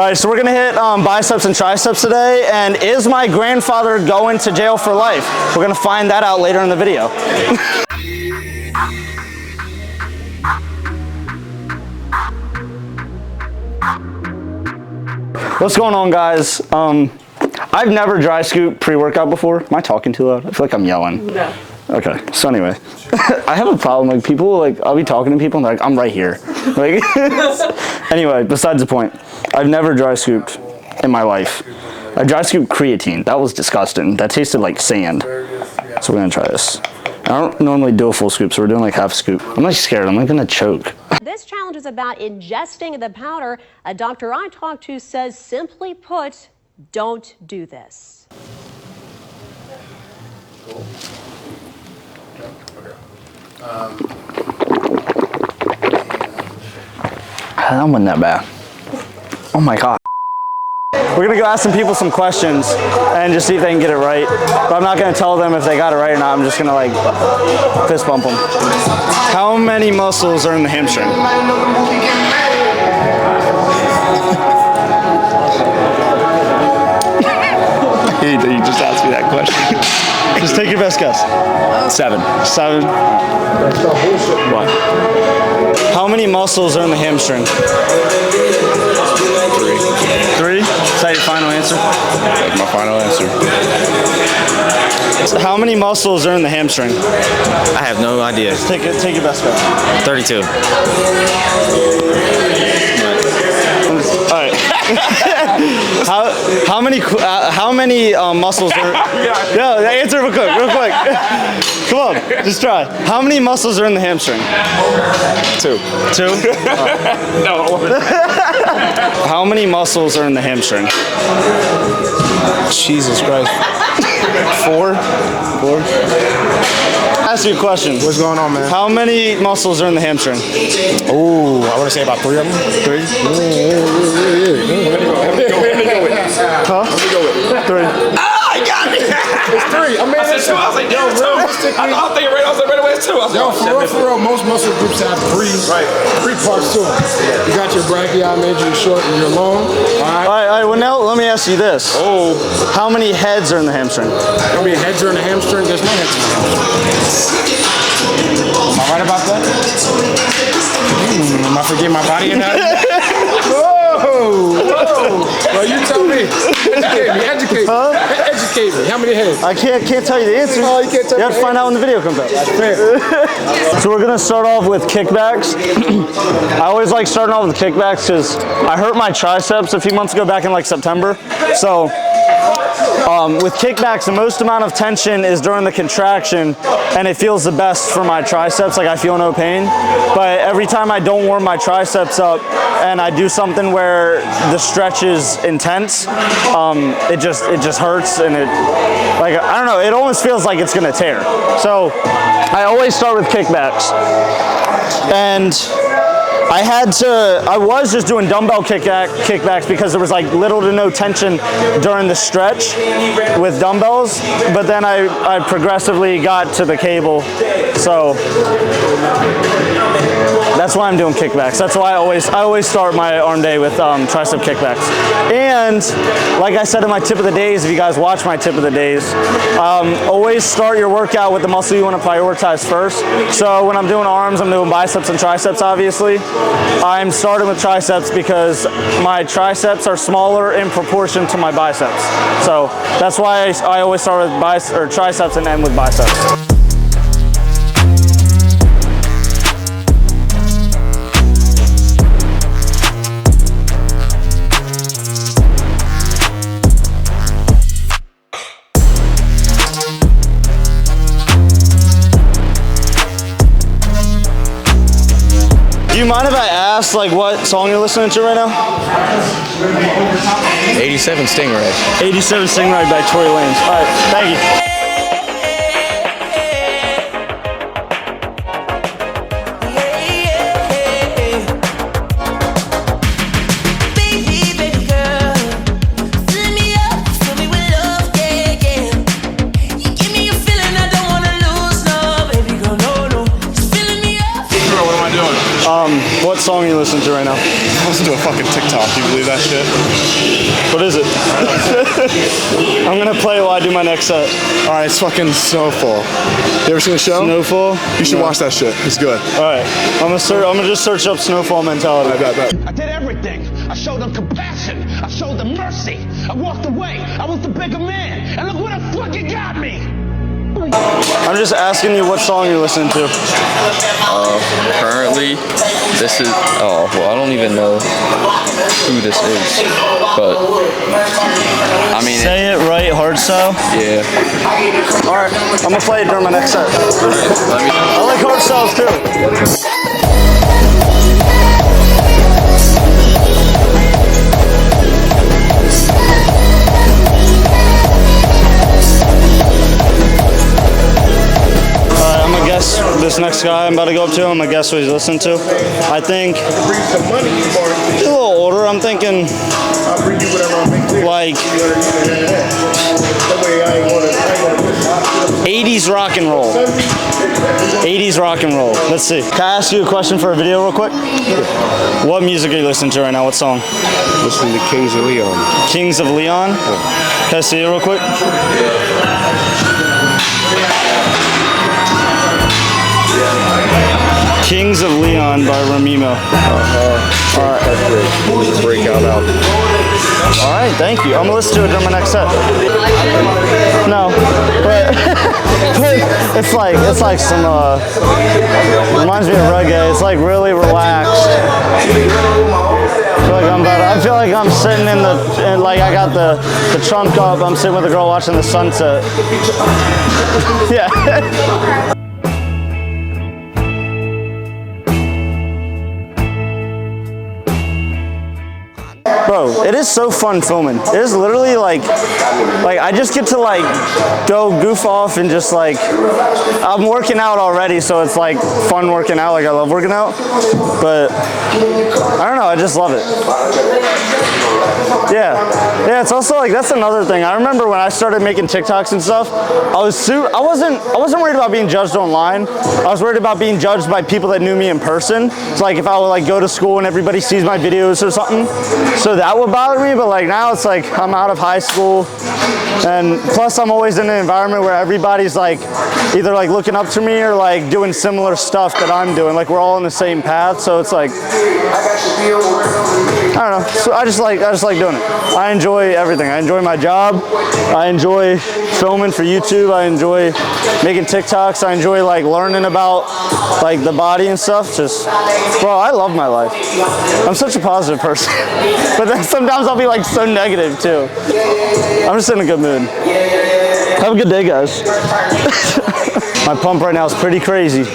right, so we're gonna hit biceps and triceps today, and is my grandfather going to jail for life? We're gonna find that out later in the video. What's going on, guys? I've never dry scooped pre-workout before. Am I talking too loud? I feel like I'm yelling. No. Okay, so anyway, I have a problem. Like people, like I'll be talking to people and they're like, I'm right here. Like, anyway, besides the point, I've never dry scooped in my life. I dry scooped creatine. That was disgusting. That tasted like sand. So we're gonna try this. I don't normally do a full scoop, so we're doing like half a scoop. I'm like scared. I'm like gonna choke. This challenge is about ingesting the powder. A doctor I talked to says, simply put, don't do this. That wasn't that bad. Oh my God. We're gonna go ask some people some questions and just see if they can get it right. But I'm not gonna tell them if they got it right or not. I'm just gonna like fist bump them. How many muscles are in the hamstring? I hate that you just asked me that question. Just take your best guess. 7. 7? What? How many muscles are in the hamstring? 3. 3? Is that your final answer? That's my final answer. How many muscles are in the hamstring? I have no idea. Take your best guess. 32. All right. how many muscles are? No, answer real quick. Come on, just try. How many muscles are in the hamstring? 2. 2? No. How many muscles are in the hamstring? Jesus Christ. 4? 4? Ask you a question. What's going on, man? How many muscles are in the hamstring? Ooh, I want to say about 3 of them. 3? Huh? 3. Ah, I got it! It's 3. I mean, I said 2. I was like, damn, 2. I was thinking right. I was like, right away, it's 2. I was Yo, for real, most muscle groups have 3 parts to them. You got your brachii, major, your short, and your long. All right, well now let me ask you this. Oh. How many heads are in the hamstring? How many heads are in the hamstring? There's no heads in the hamstring. Am I right about that? Am I forgetting my body in that? Whoa! Well, you tell me. Educate me. Huh? Educate me. How many heads? I can't tell you the answer. Oh, you can't tell me. You have to find out when the video comes out. That's fair. So we're gonna start off with kickbacks. I always like starting off with kickbacks because I hurt my triceps a few months ago back in like September. So with kickbacks, the most amount of tension is during the contraction, and it feels the best for my triceps. Like I feel no pain. But every time I don't warm my triceps up and I do something where the stretch is intense, it just hurts, and it, like, I don't know, it almost feels like it's gonna tear. So I always start with kickbacks. And I was just doing dumbbell kickbacks because there was like little to no tension during the stretch with dumbbells, but then I progressively got to the cable, so that's why I'm doing kickbacks. That's why I always start my arm day with tricep kickbacks. And like I said in my tip of the days, if you guys watch my tip of the days, always start your workout with the muscle you want to prioritize first. So when I'm doing arms, I'm doing biceps and triceps, obviously. I'm starting with triceps because my triceps are smaller in proportion to my biceps. So that's why I always start with triceps and end with biceps. Do you mind if I ask like what song you're listening to right now? 87 Stingray. 87 Stingray by Tory Lanez. All right, thank you. What song are you listening to right now? Listen to a fucking TikTok. Do you believe that shit? What is it? I'm gonna play it while I do my next set. All right, it's fucking Snowfall. You ever seen the show? Snowfall? You should watch that shit. It's good. All right, I'm gonna just search up Snowfall mentality. I did everything. I showed them compassion. I showed them mercy. I walked away. I was the bigger man. And look where the fuck it got me. I'm just asking you what song you're listening to. Currently, this is, oh, well, I don't even know who this is, but, I mean, Say it right, hardstyle. yeah. All right, I'm gonna play it during my next set. I like hardstyles too. This next guy I'm about to go up to, I'm gonna guess what he's listening to. I think he's a little older. I'm thinking like 80s rock and roll. 80s rock and roll. Let's see. Can I ask you a question for a video real quick? What music are you listening to right now? What song? Listening to Kings of Leon. Kings of Leon? Can I see it real quick? Kings of Leon by Ramimo. Alright, that's great. It's a breakout album. Alright, thank you. I'm gonna listen to it during my next set. No, but it's like some reminds me of reggae. It's like really relaxed. I feel like I'm sitting like I got the trunk up. I'm sitting with a girl watching the sunset. Yeah. Bro, it is so fun filming. It is literally like I just get to like go goof off and just like, I'm working out already, so it's like fun working out. Like I love working out, but I don't know, I just love it. Yeah, it's also like, that's another thing. I remember when I started making TikToks and stuff, I wasn't worried about being judged online. I was worried about being judged by people that knew me in person. So like if I would like go to school and everybody sees my videos or something, so that would bother me. But like now it's like I'm out of high school, and plus I'm always in an environment where everybody's like either like looking up to me or like doing similar stuff that I'm doing. Like we're all on the same path, so it's like, I don't know. So I just like doing it. I enjoy everything. I enjoy my job. I enjoy filming for YouTube. I enjoy making TikToks. I enjoy like learning about like the body and stuff. Just, bro, I love my life. I'm such a positive person. But then sometimes I'll be like so negative too. I'm just in a good mood. Have a good day, guys. My pump right now is pretty crazy.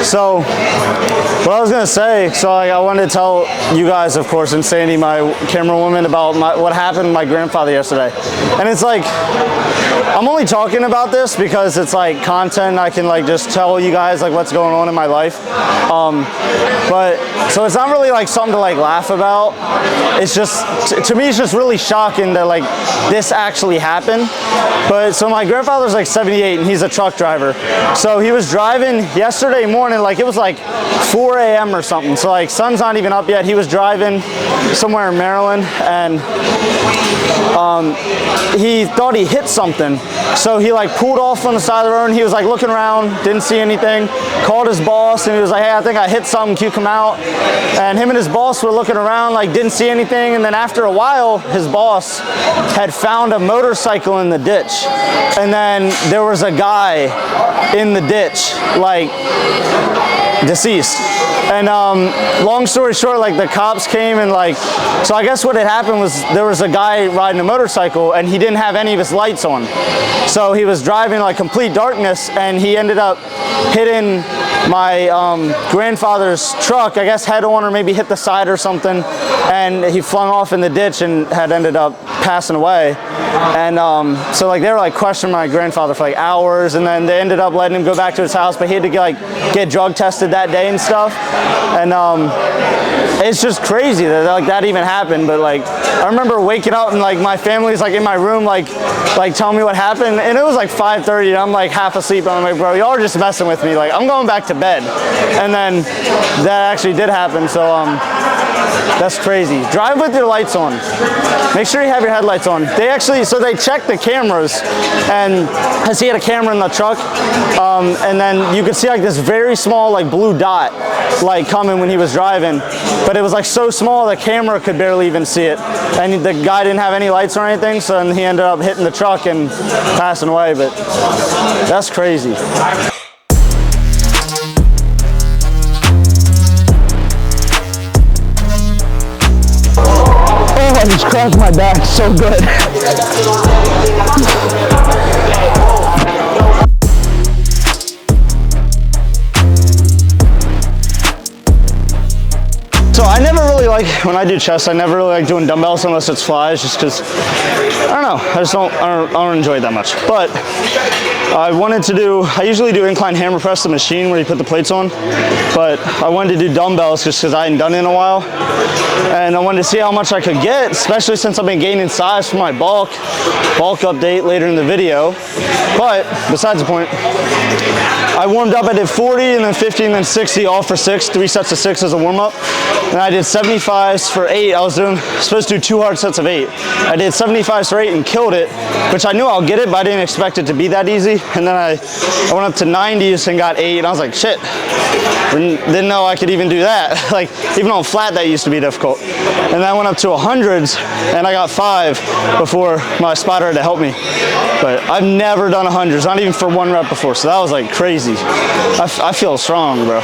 So, what I was gonna say, so I wanted to tell you guys, of course, and Sandy, my camera woman, about what happened to my grandfather yesterday. And it's like, I'm only talking about this because it's like content. I can like just tell you guys like what's going on in my life. But so it's not really like something to like laugh about. It's just, to me, it's just really shocking that like this actually happened. But so my grandfather's like 78 and he's a truck driver. So he was driving yesterday morning, like it was like 4 a.m. or something. So like sun's not even up yet. He was driving somewhere in Maryland and he thought he hit something. So he like pulled off on the side of the road and he was like looking around, didn't see anything, called his boss and he was like, hey, I think I hit something, can you come out? And him and his boss were looking around, like didn't see anything. And then after a while, his boss had found a motorcycle in the ditch. And then there was a guy in the ditch, like deceased. And long story short, like the cops came and like, so I guess what had happened was there was a guy riding a motorcycle and he didn't have any of his lights on. So he was driving like complete darkness and he ended up hitting my grandfather's truck, I guess head on or maybe hit the side or something. And he flung off in the ditch and had ended up passing away. And so like they were like questioning my grandfather for like hours, and then they ended up letting him go back to his house, but he had to get drug tested that day and stuff. And it's just crazy that like that even happened. But like I remember waking up and like my family's like in my room like telling me what happened, and it was like 5:30 and I'm like half asleep and I'm like, bro, y'all are just messing with me, like I'm going back to bed. And then that actually did happen. So That's crazy. Drive with your lights on. Make sure you have your headlights on. They actually, so they checked the cameras, and as he had a camera in the truck, and then you could see like this very small like blue dot like coming when he was driving, but it was like so small the camera could barely even see it, and the guy didn't have any lights or anything, so then he ended up hitting the truck and passing away. But that's crazy. I just cracked my back so good. So I never really like, when I do chest, I never really like doing dumbbells unless it's flies, just because, I don't know, I don't enjoy it that much. But I wanted to do, I usually do incline hammer press, the machine where you put the plates on, but I wanted to do dumbbells just because I hadn't done it in a while. And I wanted to see how much I could get, especially since I've been gaining size for my bulk update later in the video. But besides the point, I warmed up, I did 40 and then 50 and then 60 all for 6, 3 sets of 6 as a warm up. And I did 75s for 8. I was supposed to do 2 hard sets of 8. I did 75s for 8 and killed it, which I knew I'll get it, but I didn't expect it to be that easy. And then I went up to 90s and got 8, and I was like, shit, didn't know I could even do that. Like, even on flat, that used to be difficult. And then I went up to 100s, and I got 5 before my spotter had to help me. But I've never done 100s, not even for 1 rep before, so that was like crazy. I feel strong, bro.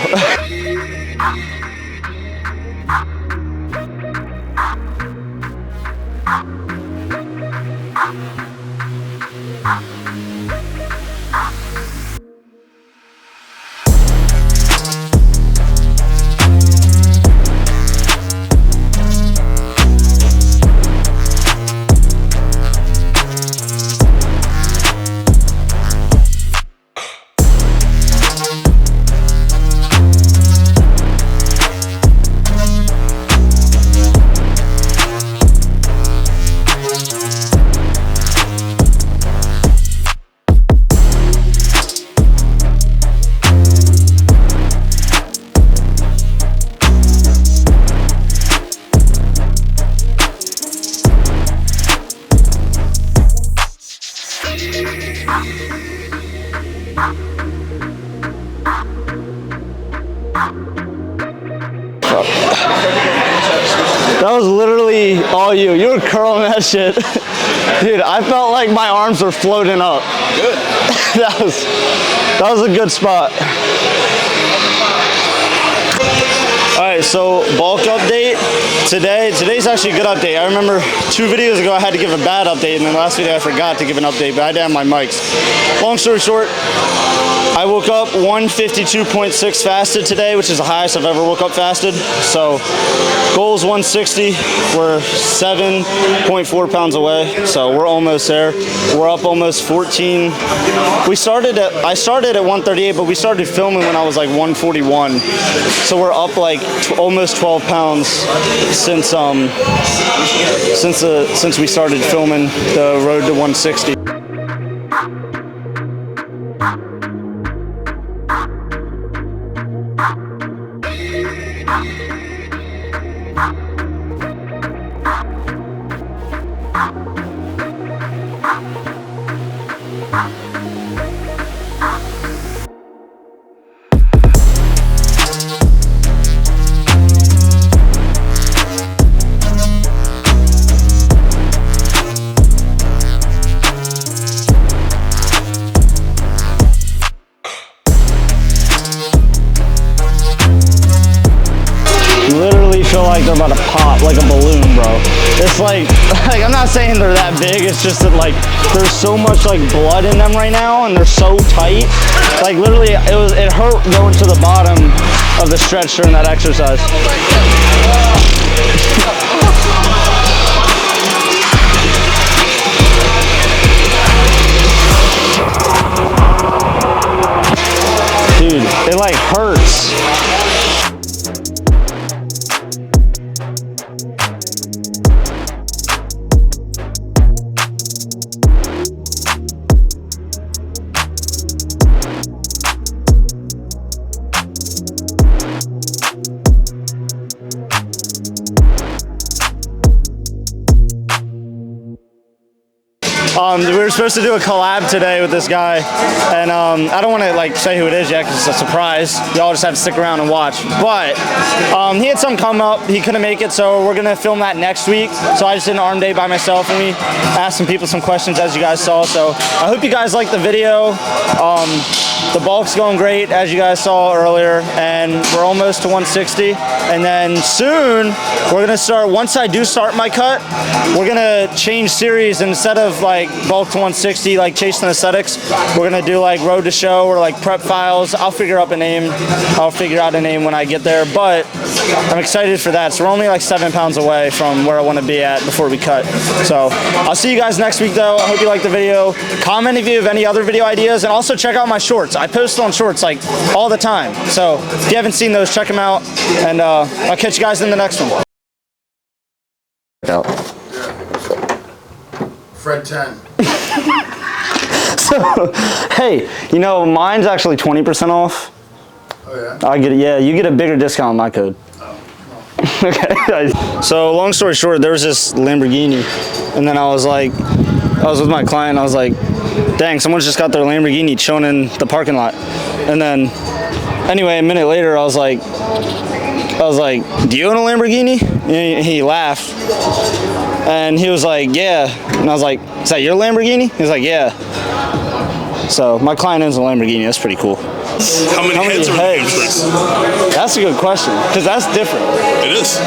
That was literally all you. You were curling that shit. Dude, I felt like my arms were floating up. Good. that was a good spot. All right, so bulk update. Today's actually a good update. I remember 2 videos ago I had to give a bad update, and then the last video I forgot to give an update, but I didn't have my mics. Long story short, I woke up 152.6 fasted today, which is the highest I've ever woke up fasted. So goal's 160. We're 7.4 pounds away, so we're almost there. We're up almost 14. I started at 138, but we started filming when I was like 141. So we're up like almost 12 pounds since we started filming the road to 160. Feel like they're about to pop like a balloon, bro. It's like I'm not saying they're that big, it's just that like there's so much like blood in them right now and they're so tight. Like literally it hurt going to the bottom of the stretch during that exercise. Dude, it like hurts. We were supposed to do a collab today with this guy, and I don't want to like say who it is yet because it's a surprise. Y'all just have to stick around and watch. But he had something come up. He couldn't make it, so we're gonna film that next week. So I just did an arm day by myself, and we asked some people some questions, as you guys saw. So I hope you guys liked the video. The bulk's going great, as you guys saw earlier, and we're almost to 160. And then soon, we're gonna start, once I do start my cut, we're gonna change series. Instead of like bulk to 160, like chasing aesthetics, we're gonna do like road to show or like prep files. I'll figure out a name when I get there, but I'm excited for that. So we're only like 7 pounds away from where I wanna be at before we cut. So I'll see you guys next week though. I hope you liked the video. Comment if you have any other video ideas, and also check out my shorts. I post on shorts like all the time. So if you haven't seen those, check them out, and I'll catch you guys in the next one. Fred 10. So, hey, you know, mine's actually 20% off. Oh yeah? I get it, yeah, you get a bigger discount on my code. Okay. So long story short, there was this Lamborghini, and then I was with my client, I was like, dang, someone's just got their Lamborghini chilling in the parking lot. And then, anyway, a minute later, I was like, do you own a Lamborghini? And he laughed. And he was like, yeah. And I was like, is that your Lamborghini? He was like, yeah. So my client owns a Lamborghini. That's pretty cool. How many heads are in the hamstrings? That's a good question, because that's different. It is.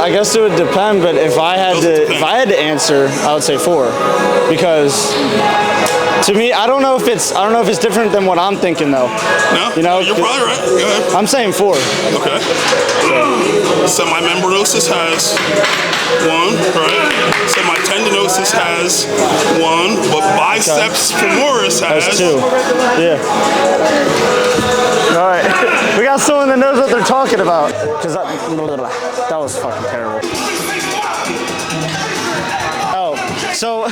I guess it would depend, but if I had to answer, I would say 4, because to me, I don't know if it's different than what I'm thinking though. No, you know, you're probably right. Go ahead. I'm saying 4. Okay. Semimembranosus has 1, right? Semitendinosus has 1, but biceps femoris has 2. Yeah. All right. We got someone that knows what they're talking about. Because that was fucking terrible. Oh, so